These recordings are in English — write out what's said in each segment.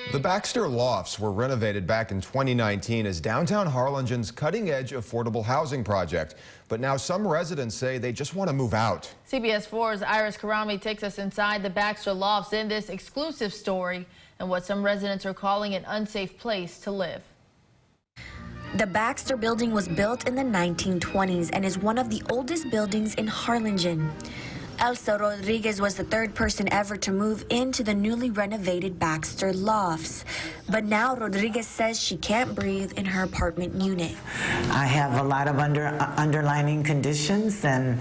The Baxter Lofts were renovated back in 2019 as downtown Harlingen's cutting-edge affordable housing project. But now some residents say they just want to move out. CBS 4's Iris Karami takes us inside the Baxter Lofts in this exclusive story and what some residents are calling an unsafe place to live. The Baxter building was built in the 1920s and is one of the oldest buildings in Harlingen. Elsa Rodriguez was the third person ever to move into the newly renovated Baxter Lofts. But now Rodriguez says she can't breathe in her apartment unit. I have a lot of underlying conditions, and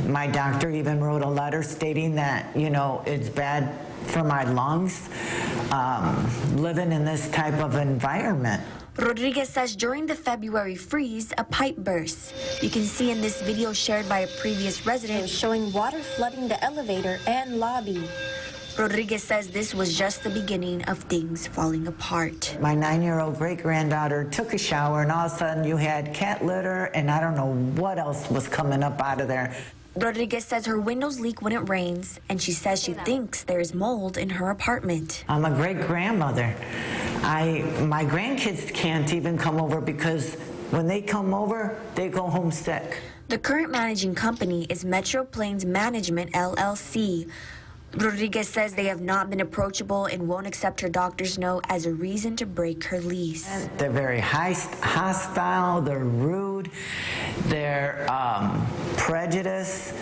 my doctor even wrote a letter stating that, it's bad for my lungs living in this type of environment. Rodriguez says during the February freeze, a pipe burst. You can see in this video shared by a previous resident showing water flooding the elevator and lobby. Rodriguez says this was just the beginning of things falling apart. My 9-year-old great-granddaughter took a shower, and all of a sudden you had cat litter, and I don't know what else was coming up out of there. Rodriguez says her windows leak when it rains, and she says she thinks there is mold in her apartment. I'm a great-grandmother. My grandkids can't even come over because when they come over, they go home sick. The current managing company is Metro Plains Management, LLC. Rodriguez says they have not been approachable and won't accept her doctor's note as a reason to break her lease. They're very hostile, they're rude, they're prejudiced.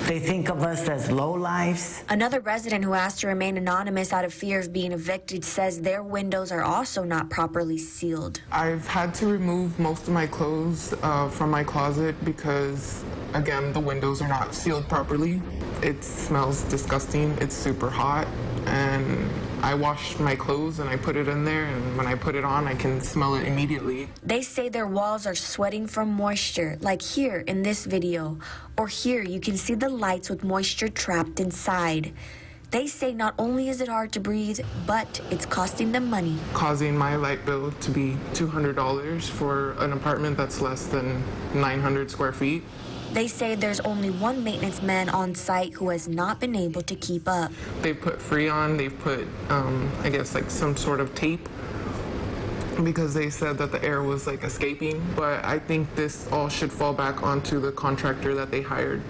They think of us as lowlifes. Another resident who asked to remain anonymous out of fear of being evicted says their windows are also not properly sealed. I've had to remove most of my clothes from my closet because, again, the windows are not sealed properly. It smells disgusting. It's super hot, and I washed my clothes and I put it in there, and when I put it on, I can smell it immediately. They say their walls are sweating from moisture, like here in this video. Or here you can see the lights with moisture trapped inside. They say not only is it hard to breathe, but it's costing them money. Causing my light bill to be $200 for an apartment that's less than 900 square feet. They say there's only one maintenance man on site who has not been able to keep up. They've put Freon, they've put, I guess, like some sort of tape because they said that the air was like escaping. But I think this all should fall back onto the contractor that they hired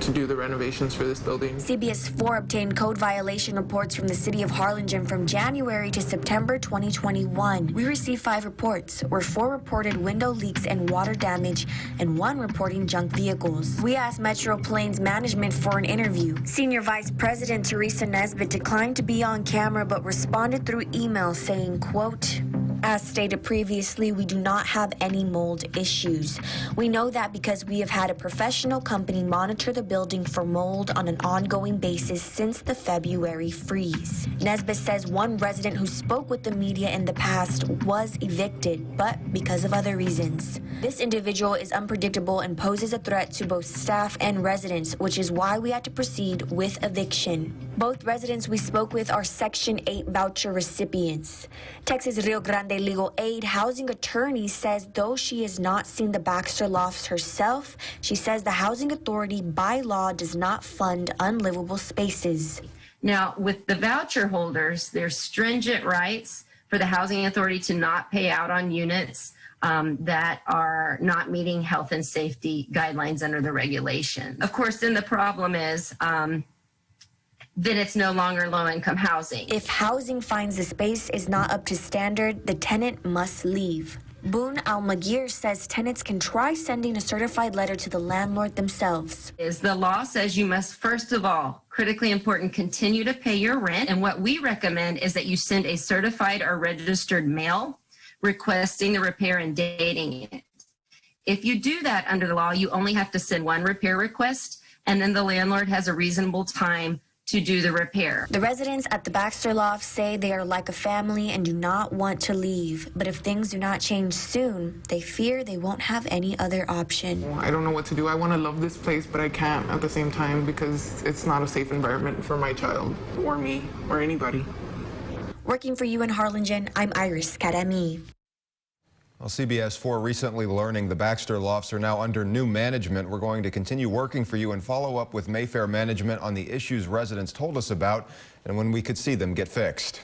to do the renovations for this building. CBS 4 obtained code violation reports from the city of Harlingen from January to September 2021. We received 5 reports, where 4 reported window leaks and water damage, and 1 reporting junk vehicles. We asked Metro Plains Management for an interview. Senior Vice President Teresa Nesbitt declined to be on camera, but responded through email saying, quote, "As stated previously, we do not have any mold issues. We know that because we have had a professional company monitor the building for mold on an ongoing basis since the February freeze." Nesbitt says one resident who spoke with the media in the past was evicted, but because of other reasons. This individual is unpredictable and poses a threat to both staff and residents, which is why we had to proceed with eviction. Both residents we spoke with are Section 8 voucher recipients. Texas Rio Grande Legal Aid housing attorney says though she has not seen the Baxter Lofts herself, she says the housing authority by law does not fund unlivable spaces. Now, with the voucher holders, there's stringent rights for the housing authority to not pay out on units that are not meeting health and safety guidelines under the regulation. Of course, then the problem is then it's no longer low-income housing. If housing finds the space is not up to standard, the tenant must leave. Boone Almaguer says tenants can try sending a certified letter to the landlord themselves. The law says you must, first of all, critically important, continue to pay your rent. And what we recommend is that you send a certified or registered mail requesting the repair and dating it. If you do that under the law, you only have to send 1 repair request, and then the landlord has a reasonable time to do the repair. The residents at the Baxter Lofts say they are like a family and do not want to leave. But if things do not change soon, they fear they won't have any other option. I don't know what to do. I want to love this place, but I can't at the same time because it's not a safe environment for my child or me or anybody. Working for you in Harlingen, I'm Iris Karami. Well, CBS 4 recently learning the Baxter Lofts are now under new management. We're going to continue working for you and follow up with Mayfair management on the issues residents told us about and when we could see them get fixed.